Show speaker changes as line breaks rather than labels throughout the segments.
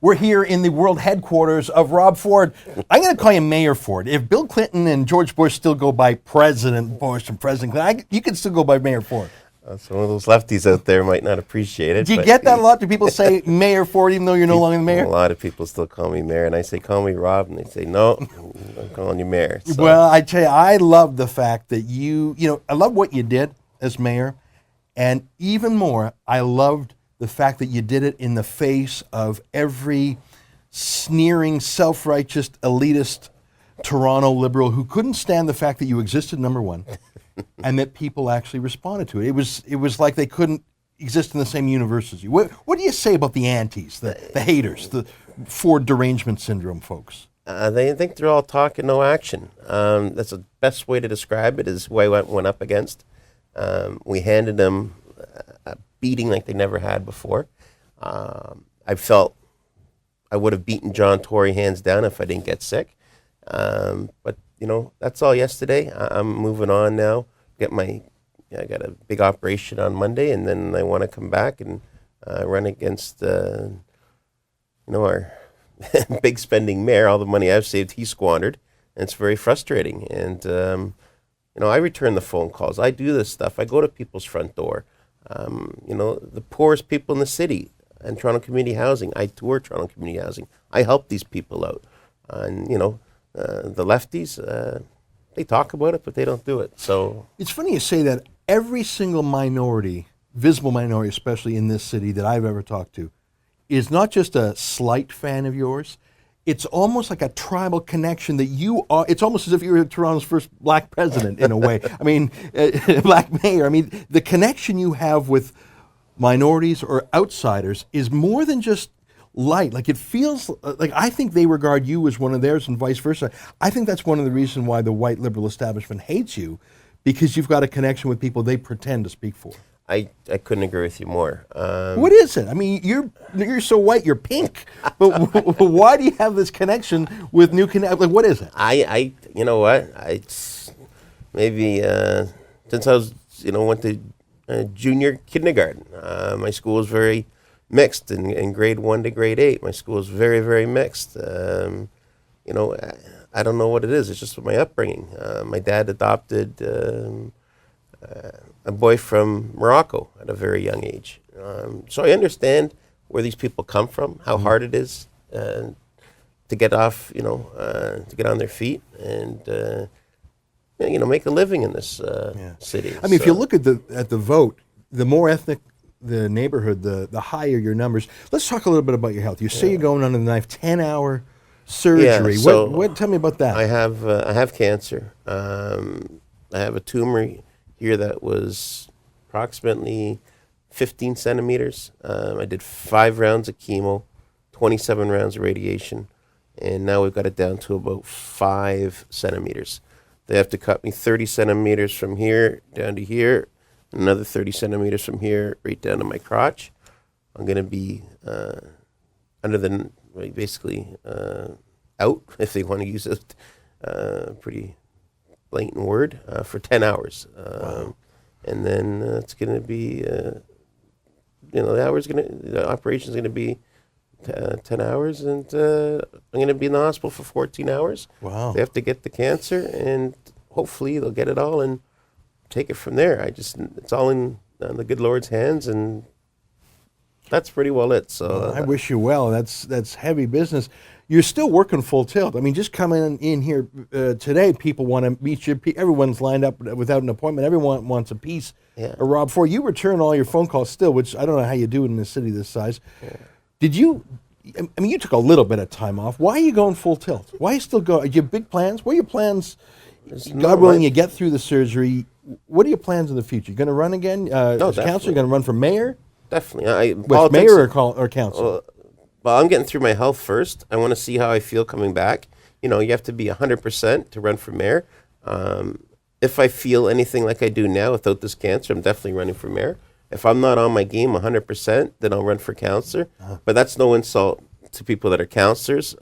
We're here in the world headquarters of Rob Ford. I'm going to call you Mayor Ford. If Bill Clinton and George Bush still go by President Bush and President Clinton, you can still go by Mayor Ford.
Some of those lefties out there might not appreciate it.
Do you get that a lot? Do people say Mayor Ford even though you're no longer the mayor?
A lot of people still call me mayor, and I say, call me Rob, and they say, no, I'm calling you mayor. So.
Well, I tell you, I love the fact that I love what you did as mayor, and even more, I loved the fact that you did it in the face of every sneering, self-righteous, elitist Toronto liberal who couldn't stand the fact that you existed, number one, and that people actually responded to it. It was like they couldn't exist in the same universe as you. What do you say about the antis, the haters, the Ford derangement syndrome folks?
They think they're all talk and no action. That's the best way to describe it, is who I went up against. We handed them a beating like they never had before. I felt I would have beaten John Tory hands down if I didn't get sick. But, that's all yesterday. I'm moving on now. I got a big operation on Monday, and then I want to come back and run against, our big spending mayor. All the money I've saved, he squandered, and it's very frustrating. And, I return the phone calls. I do this stuff. I go to people's front door. The poorest people in the city and Toronto Community Housing. I tour Toronto Community Housing. I help these people out. And, the lefties, they talk about it, but they don't do it. So
it's funny you say that. Every single minority, visible minority, especially in this city that I've ever talked to, is not just a slight fan of yours. It's almost like a tribal connection that you are. It's almost as if you were Toronto's first black president in a way. I mean, black mayor. I mean, the connection you have with minorities or outsiders is more than just light. Like, it feels like, I think they regard you as one of theirs and vice versa. I think that's one of the reasons why the white liberal establishment hates you, because you've got a connection with people they pretend to speak for.
I couldn't agree with you more.
What is it? I mean, you're so white, you're pink. But why do you have this connection with New Connect? Like, what is it?
You know what? Maybe since I was, went to junior kindergarten, my school was very mixed in grade 1 to grade 8. My school was very, very mixed. I don't know what it is. It's just my upbringing. My dad adopted a boy from Morocco at a very young age. So I understand where these people come from, how hard it is to get off, to get on their feet and, make a living in this city.
I mean, if you look at the vote, the more ethnic the neighborhood, the higher your numbers. Let's talk a little bit about your health. You say you're going under the knife, 10-hour surgery.
Yeah, so
what? Tell me about that.
I have cancer. I have a tumor here that was approximately 15 centimeters. I did 5 rounds of chemo, 27 rounds of radiation, and now we've got it down to about 5 centimeters. They have to cut me 30 centimeters from here down to here, another 30 centimeters from here right down to my crotch. I'm going to be out, if they want to use a pretty blatant word, for 10 hours. Wow. And then it's going to be, the operation's going to be 10 hours, and I'm going to be in the hospital for 14 hours.
Wow.
They have to get the cancer, and hopefully they'll get it all and take it from there. It's all in the good Lord's hands, and that's pretty well it. So
I wish you well. That's heavy business. You're still working full tilt. I mean, just coming in here today, people want to meet you. Everyone's lined up without an appointment. Everyone wants a piece.
Yeah.
Rob, before you return all your phone calls still, which I don't know how you do it in a city this size. Yeah. You took a little bit of time off. Why are you going full tilt? Why are you still going? Do you have big plans? What are your plans? God willing, you get through the surgery. What are your plans in the future? You going to run again?
No,
as councillor, you going to run for mayor?
Definitely.
With mayor or council?
Well, I'm getting through my health first. I want to see how I feel coming back. You have to be 100% to run for mayor. If I feel anything like I do now without this cancer, I'm definitely running for mayor. If I'm not on my game 100%, then I'll run for councillor. But that's no insult to people that are councillors.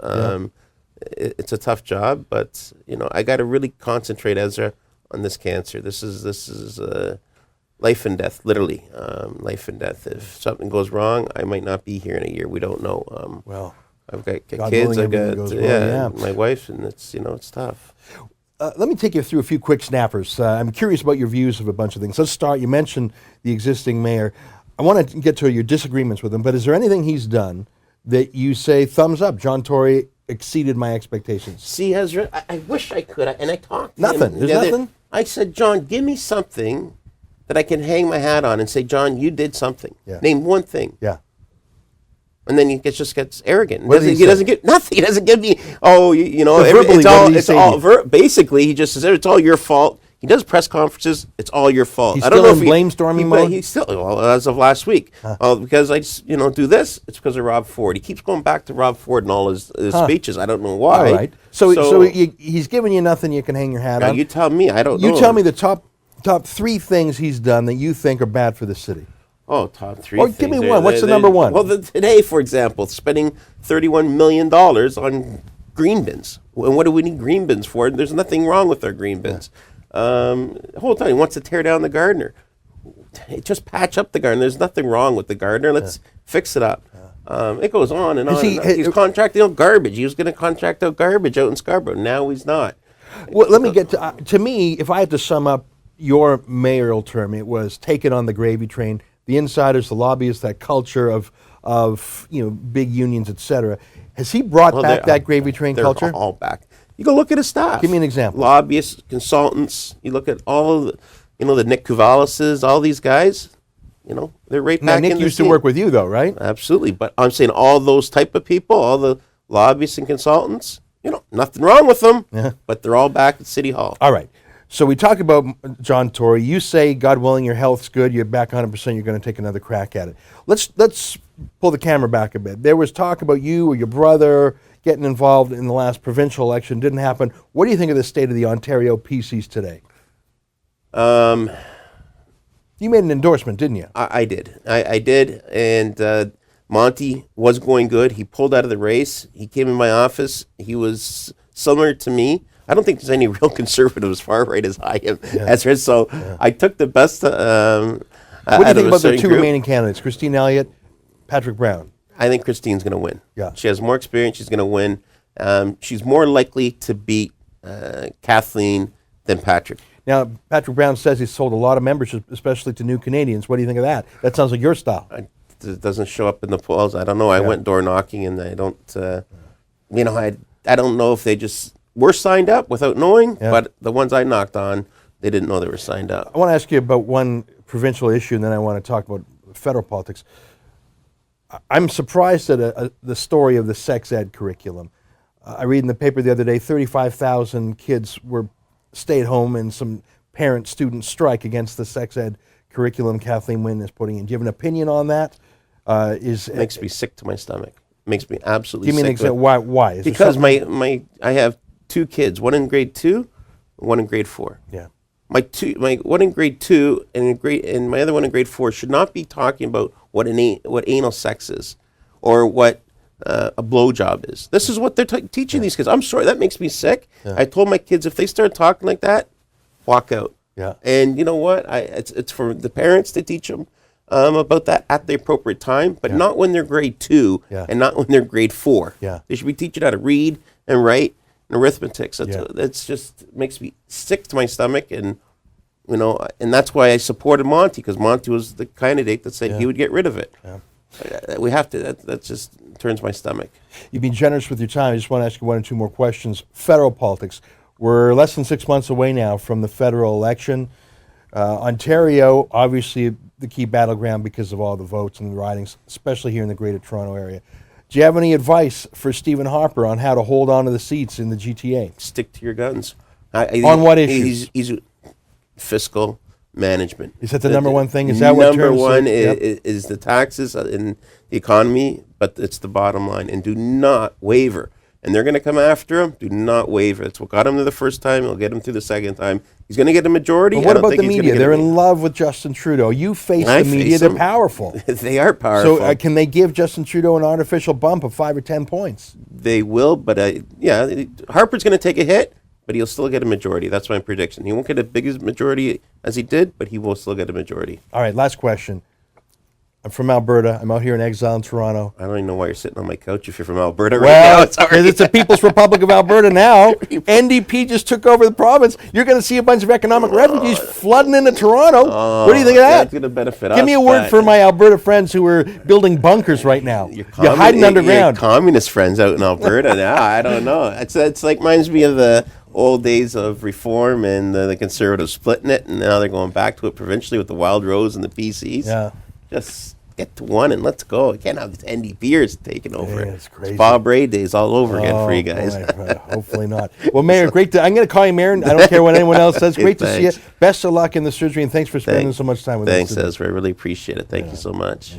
It's a tough job, but I got to really concentrate, Ezra, on this cancer. This is life and death, literally, life and death. If something goes wrong, I might not be here in a year. We don't know. I've got
God
kids.
willing,
I've
everything
got
goes well, yeah.
my wife, and it's tough.
Let me take you through a few quick snappers. I'm curious about your views of a bunch of things. Let's start. You mentioned the existing mayor. I want to get to your disagreements with him, but is there anything he's done that you say, thumbs up, John Tory exceeded my expectations?
See, Ezra, I wish I could, and I talked to
Nothing.
him.
There's
the other-
nothing?
I said, John, give me something that I can hang my hat on and say, John, you did something.
Yeah.
Name one thing.
Yeah.
And then he just gets arrogant.
What did he
He
say?
doesn't get nothing. He doesn't give me,
So verbally, what did he say to you?
basically, he just says, it's all your fault. He does press conferences. It's all your fault.
He's
I don't
still
know
in
if
blamestorming mode?
He's still, as of last week. Because I just, do this, it's because of Rob Ford. He keeps going back to Rob Ford and all his speeches. I don't know why.
All right. So he's giving you nothing you can hang your hat
now
on.
you tell me. I don't know.
You tell me the top three things he's done that you think are bad for the city.
Oh, top three.
Or give me
things.
one. What's the number one?
Well, today, for example, spending $31 million on green bins. And what do we need green bins for? There's nothing wrong with our green bins. The whole time he wants to tear down the Gardner. Just patch up the Gardner. There's nothing wrong with the Gardner. Let's fix it up. It goes on and on. He's contracting out garbage. He was going to contract out garbage out in Scarborough. Now he's not.
Well, let me get to me, if I had to sum up your mayoral term, it was take it on the gravy train. The insiders, the lobbyists, that culture of big unions, etc. Has he brought back that gravy train culture?
They're all back. You go look at his staff.
Give me an example.
Lobbyists, consultants. You look at all of the Nick Kuvalises, all these guys. They're right
Now,
back
Nick
in the
used to
scene.
work with you, though, right?
Absolutely, but I'm saying all those type of people, all the lobbyists and consultants. Nothing wrong with them, but they're all back at City Hall.
All right. So we talk about John Tory. You say, God willing, your health's good. You're back 100%. You're going to take another crack at it. Let's pull the camera back a bit. There was talk about you or your brother getting involved in the last provincial election. Didn't happen. What do you think of the state of the Ontario PCs today? You made an endorsement, didn't you?
I did. I did, and Monty was going good. He pulled out of the race. He came in my office. He was similar to me. I don't think there's any real conservatives far right as I am. Ezra. So I took the best.
What do you think about the two remaining candidates, Christine Elliott, Patrick Brown?
I think Christine's going to win.
Yeah.
She has more experience. She's going to win. She's more likely to beat Kathleen than Patrick.
Now, Patrick Brown says he's sold a lot of membership, especially to new Canadians. What do you think of that? That sounds like your style.
It doesn't show up in the polls. I don't know. I went door knocking, and I don't. I don't know if they just were signed up without knowing. But the ones I knocked on, they didn't know they were signed up.
I want to ask you about one provincial issue, and then I want to talk about federal politics. I'm surprised at the story of the sex ed curriculum. I read in the paper the other day, 35,000 kids were stayed home, and some parent-student strike against the sex ed curriculum Kathleen Wynne is putting in. Do you have an opinion on that?
It makes me sick to my stomach. Makes me absolutely sick.
Give me an example. Why? Is
because I have two kids, one in grade 2, one in grade 4.
Yeah.
My one in grade 2 and my other one in grade 4 should not be talking about what anal sex is, or what a blowjob is. This is what they're teaching these kids. I'm sorry, that makes me sick. Yeah. I told my kids, if they start talking like that, walk out.
Yeah.
And you know what? It's for the parents to teach them about that at the appropriate time, but not when they're grade 2 and not when they're grade 4.
Yeah.
They should be teaching how to read and write and arithmetic. So that's just makes me sick to my stomach, and and that's why I supported Monty, because Monty was the candidate that said he would get rid of it. Yeah. We have to. That just turns my stomach.
You've been generous with your time. I just want to ask you one or two more questions. Federal politics. We're less than 6 months away now from the federal election. Ontario, obviously the key battleground because of all the votes and the ridings, especially here in the Greater Toronto area. Do you have any advice for Stephen Harper on how to hold on to the seats in the GTA?
Stick to your guns.
On what issues?
He's fiscal management.
Is that the number one thing? Is that what
number one is the taxes in the economy, but it's the bottom line. And do not waver. And they're going to come after him. Do not waver. That's what got him to the first time. It'll get him through the second time. He's going to get a majority.
But what about the media? They're in love with Justin Trudeau. You face the media. They're powerful.
They are powerful.
So can they give Justin Trudeau an artificial bump of 5 or 10 points?
They will, but Harper's going to take a hit, but he'll still get a majority. That's my prediction. He won't get as big a majority as he did, but he will still get a majority.
All right, last question. I'm from Alberta. I'm out here in exile in Toronto.
I don't even know why you're sitting on my couch if you're from Alberta right
Well,
now.
because it's the People's Republic of Alberta now. NDP just took over the province. You're going to see a bunch of economic refugees flooding into Toronto. What do you think of that?
That's going to benefit us.
Give me a word for my Alberta friends who are building bunkers right now. You're hiding underground.
Your communist friends out in Alberta now. I don't know. It's like reminds me of the old days of reform and the Conservatives splitting it, and now they're going back to it provincially with the Wild Rose and the PCs.
Yeah.
Just get to one and let's go. You can't have these NDPers taking over.
Yeah, it's crazy.
It's Bob Ray days all over again for you guys.
Boy, hopefully not. Well, Mayor, great to. I'm going to call you Mayor. I don't care what anyone else says. Great to see you. Best of luck in the surgery, and thanks for spending so much time with us.
Thanks, Ezra. I really appreciate it. Thank you so much.